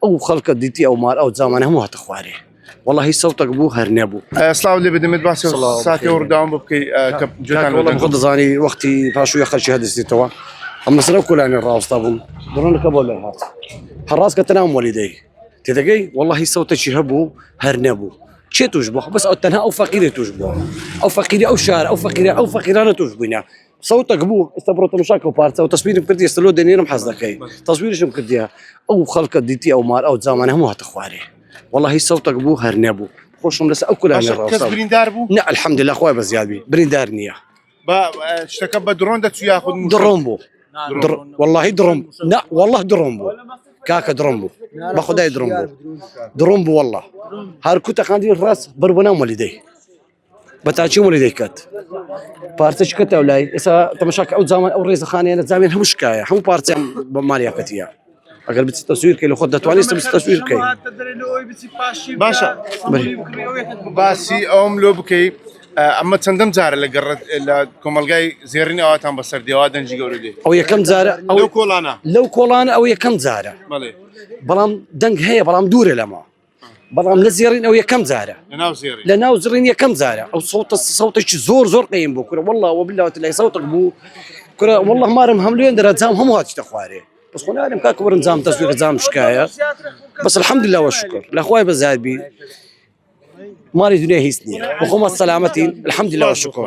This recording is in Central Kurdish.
او خلق ديتي او مال او زمان هم هتخواري والله صوتك بو هرنبو سلااو اللي بدي متباسي ساعتي ورداوم ببكي كب جوتان والله بغض زاني وقتي فاشو يخل شهادة استوى اما سنه كل عن الراس طابون درون كبول هات حراس كتنام والدي تدقي والله صوتك شهبو هرنبو شي تشبه بس او تنها او فقيره تشبه او فقيره او شارع او فقيره او فقيرانه تشبهنا صوتك بو استبرت مشاكل بارتا وتصوير بكردي استلو دينير محزدكي تصوير شو بكرديها او خلق ديتي او مال او زمان هم هتخواري والله صوتك بو هرنبو خوشهم لس اكل عن الراس كاس بريندار بو لا الحمد لله خويا بزيادبي بريندار نيه با اشتكى درون دتو ياخذ درومبو والله درومبو لا والله درومبو كاكا درومبو باخذ اي درومبو والله هاركوتا خاندي الراس بربنا والدي بتاعتي والدي كات بارتش كتا ولاي اسا تمشاك او زمان او رئيس خاني انا زمان هم شكايه هم بارتي ماليا كتيا اقل بتصوير كي لو خدت تواني تصوير كي باشا باسي ام لو بكي اما تندم زار اللي قرت كومالجاي زيرني اواتان بصر دي وادن جي قولي او يا كم زارع او لو كولانا او يا كم زارع مالي بلام دنگ هي بلام دوري لما بلام لزيرين او يا كم زارع لناو زيرين يا كم زارع او صوتك زور قيم بو كره والله وبالله وتلاقي صوتك بو كره والله ما رم هملين درا زام هم هاتش تخواري بس خونا علم كاكبر نظام تصوير نظام شكايه بس الحمد لله والشكر لاخوي بزاد بي مالي دنيا هيسني وخوما السلامتين الحمد لله والشكر